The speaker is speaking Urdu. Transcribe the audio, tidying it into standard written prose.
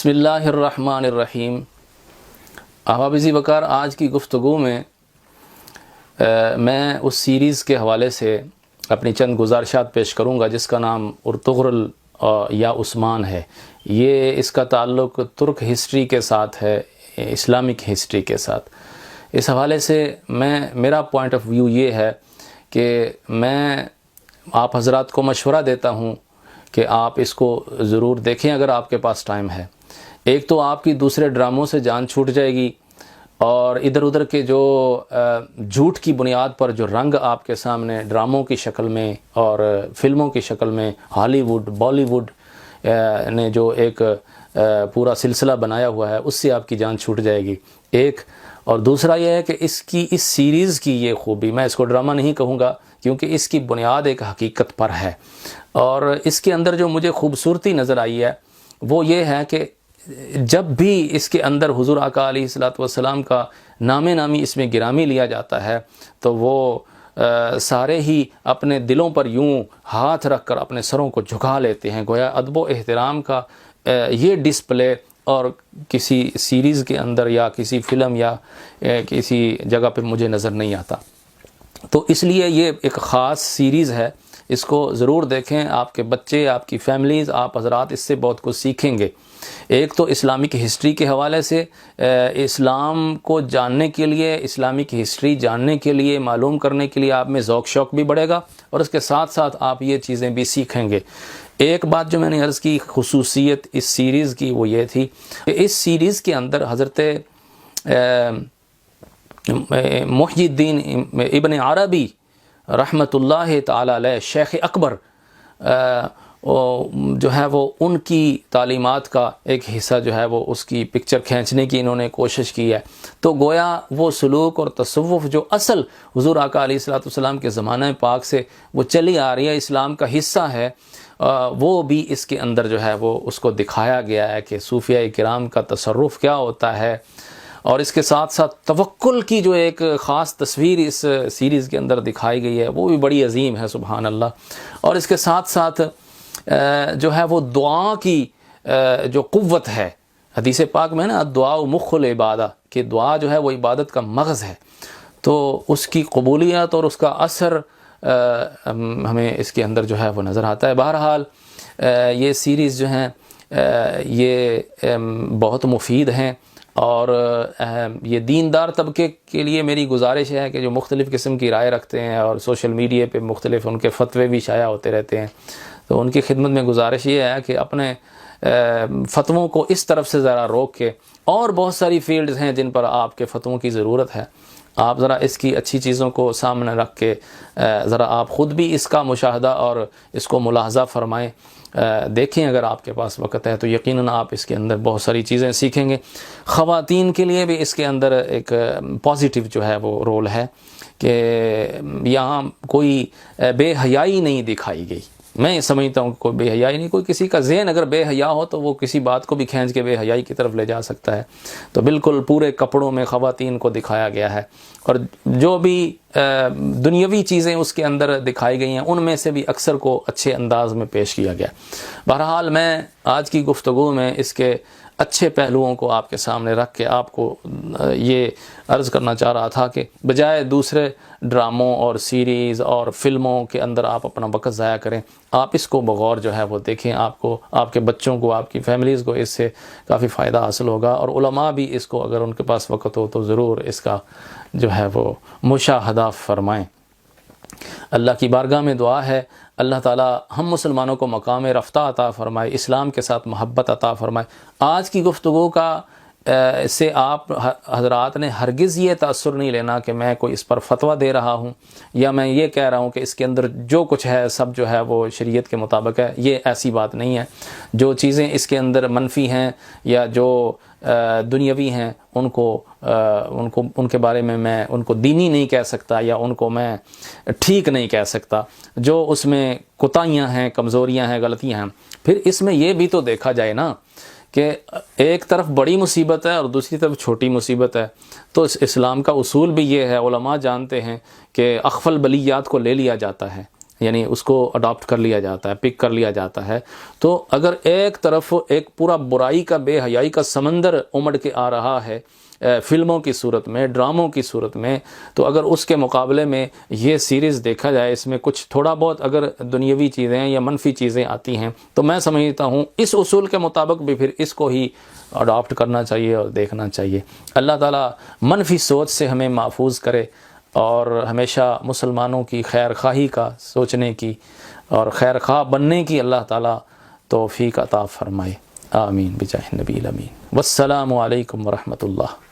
بسم اللہ الرحمن الرحیم۔ احباب وقار، آج کی گفتگو میں میں اس سیریز کے حوالے سے اپنی چند گزارشات پیش کروں گا جس کا نام ارطغرل یا عثمان ہے۔ یہ اس کا تعلق ترک ہسٹری کے ساتھ ہے، اسلامک ہسٹری کے ساتھ۔ اس حوالے سے میرا پوائنٹ آف ویو یہ ہے کہ میں آپ حضرات کو مشورہ دیتا ہوں کہ آپ اس کو ضرور دیکھیں اگر آپ کے پاس ٹائم ہے۔ ایک تو آپ کی دوسرے ڈراموں سے جان چھوٹ جائے گی، اور ادھر ادھر کے جو جھوٹ کی بنیاد پر جو رنگ آپ کے سامنے ڈراموں کی شکل میں اور فلموں کی شکل میں ہالی ووڈ بالی ووڈ نے جو ایک پورا سلسلہ بنایا ہوا ہے، اس سے آپ کی جان چھوٹ جائے گی ایک۔ اور دوسرا یہ ہے کہ اس سیریز کی یہ خوبی، میں اس کو ڈرامہ نہیں کہوں گا کیونکہ اس کی بنیاد ایک حقیقت پر ہے، اور اس کے اندر جو مجھے خوبصورتی نظر آئی ہے وہ یہ ہے کہ جب بھی اس کے اندر حضور آقا علیہ الصلوۃ والسلام کا نامی اس میں گرامی لیا جاتا ہے تو وہ سارے ہی اپنے دلوں پر یوں ہاتھ رکھ کر اپنے سروں کو جھکا لیتے ہیں، گویا ادب و احترام کا یہ ڈسپلے اور کسی سیریز کے اندر یا کسی فلم یا کسی جگہ پہ مجھے نظر نہیں آتا۔ تو اس لیے یہ ایک خاص سیریز ہے، اس کو ضرور دیکھیں۔ آپ کے بچے، آپ کی فیملیز، آپ حضرات اس سے بہت کچھ سیکھیں گے۔ ایک تو اسلامک ہسٹری کے حوالے سے اسلام کو جاننے کے لیے، اسلامک ہسٹری جاننے کے لیے، معلوم کرنے کے لیے آپ میں ذوق شوق بھی بڑھے گا، اور اس کے ساتھ ساتھ آپ یہ چیزیں بھی سیکھیں گے۔ ایک بات جو میں نے عرض کی خصوصیت اس سیریز کی وہ یہ تھی کہ اس سیریز کے اندر حضرت محی الدین ابن عربی رحمۃ اللہ تعالی علیہ، شیخ اکبر جو ہے وہ ان کی تعلیمات کا ایک حصہ جو ہے وہ اس کی پکچر کھینچنے کی انہوں نے کوشش کی ہے۔ تو گویا وہ سلوک اور تصوف جو اصل حضور آقا علیہ الصلوۃ والسلام کے زمانہ پاک سے وہ چلی آ رہی ہے، اسلام کا حصہ ہے، وہ بھی اس کے اندر جو ہے وہ اس کو دکھایا گیا ہے کہ صوفیاء کرام کا تصرف کیا ہوتا ہے، اور اس کے ساتھ ساتھ توکل کی جو ایک خاص تصویر اس سیریز کے اندر دکھائی گئی ہے وہ بھی بڑی عظیم ہے، سبحان اللہ۔ اور اس کے ساتھ ساتھ جو ہے وہ دعا کی جو قوت ہے، حدیث پاک میں نا دعا مخ العبادہ، کہ دعا جو ہے وہ عبادت کا مغز ہے، تو اس کی قبولیت اور اس کا اثر ہمیں اس کے اندر جو ہے وہ نظر آتا ہے۔ بہرحال یہ سیریز جو ہیں یہ بہت مفید ہیں، اور یہ دیندار طبقے کے لیے میری گزارش ہے کہ جو مختلف قسم کی رائے رکھتے ہیں اور سوشل میڈیا پہ مختلف ان کے فتوے بھی شائع ہوتے رہتے ہیں، تو ان کی خدمت میں گزارش یہ ہے کہ اپنے فتووں کو اس طرف سے ذرا روک کے، اور بہت ساری فیلڈز ہیں جن پر آپ کے فتووں کی ضرورت ہے، آپ ذرا اس کی اچھی چیزوں کو سامنے رکھ کے ذرا آپ خود بھی اس کا مشاہدہ اور اس کو ملاحظہ فرمائیں، دیکھیں۔ اگر آپ کے پاس وقت ہے تو یقیناً آپ اس کے اندر بہت ساری چیزیں سیکھیں گے۔ خواتین کے لیے بھی اس کے اندر ایک پازیٹیو جو ہے وہ رول ہے کہ یہاں کوئی بے حیائی نہیں دکھائی گئی۔ میں سمجھتا ہوں کہ کوئی بے حیائی نہیں، کوئی کسی کا ذہن اگر بے حیا ہو تو وہ کسی بات کو بھی کھینچ کے بے حیائی کی طرف لے جا سکتا ہے، تو بالکل پورے کپڑوں میں خواتین کو دکھایا گیا ہے، اور جو بھی دنیاوی چیزیں اس کے اندر دکھائی گئی ہیں ان میں سے بھی اکثر کو اچھے انداز میں پیش کیا گیا۔ بہرحال میں آج کی گفتگو میں اس کے اچھے پہلوؤں کو آپ کے سامنے رکھ کے آپ کو یہ عرض کرنا چاہ رہا تھا کہ بجائے دوسرے ڈراموں اور سیریز اور فلموں کے اندر آپ اپنا وقت ضائع کریں، آپ اس کو بغور جو ہے وہ دیکھیں، آپ کو، آپ کے بچوں کو، آپ کی فیملیز کو اس سے کافی فائدہ حاصل ہوگا، اور علماء بھی اس کو اگر ان کے پاس وقت ہو تو ضرور اس کا جو ہے وہ مشاہدہ فرمائیں۔ اللہ کی بارگاہ میں دعا ہے اللہ تعالی ہم مسلمانوں کو مقام رفتہ عطا فرمائے، اسلام کے ساتھ محبت عطا فرمائے۔ آج کی گفتگو کا سے آپ حضرات نے ہرگز یہ تاثر نہیں لینا کہ میں کوئی اس پر فتویٰ دے رہا ہوں، یا میں یہ کہہ رہا ہوں کہ اس کے اندر جو کچھ ہے سب جو ہے وہ شریعت کے مطابق ہے، یہ ایسی بات نہیں ہے۔ جو چیزیں اس کے اندر منفی ہیں یا جو دنیاوی ہیں ان کے بارے میں ان کو دینی نہیں کہہ سکتا، یا ان کو میں ٹھیک نہیں کہہ سکتا۔ جو اس میں کوتاہیاں ہیں، کمزوریاں ہیں، غلطیاں ہیں، پھر اس میں یہ بھی تو دیکھا جائے نا کہ ایک طرف بڑی مصیبت ہے اور دوسری طرف چھوٹی مصیبت ہے، تو اسلام کا اصول بھی یہ ہے، علماء جانتے ہیں کہ اخف البلیات کو لے لیا جاتا ہے، یعنی اس کو اڈاپٹ کر لیا جاتا ہے، پک کر لیا جاتا ہے. تو اگر ایک طرف ایک پورا برائی کا، بے حیائی کا سمندر امڑ کے آ رہا ہے فلموں کی صورت میں، ڈراموں کی صورت میں، تو اگر اس کے مقابلے میں یہ سیریز دیکھا جائے، اس میں کچھ تھوڑا بہت اگر دنیاوی چیزیں یا منفی چیزیں آتی ہیں، تو میں سمجھتا ہوں اس اصول کے مطابق بھی پھر اس کو ہی اڈاپٹ کرنا چاہیے اور دیکھنا چاہیے. اللہ تعالیٰ منفی سوچ سے ہمیں محفوظ کرے اور ہمیشہ مسلمانوں کی خیر خواہی کا سوچنے کی اور خیر خواہ بننے کی اللہ تعالیٰ توفیق عطا فرمائے. آمین بجاہ النبی الامین. والسلام علیکم ورحمۃ اللہ.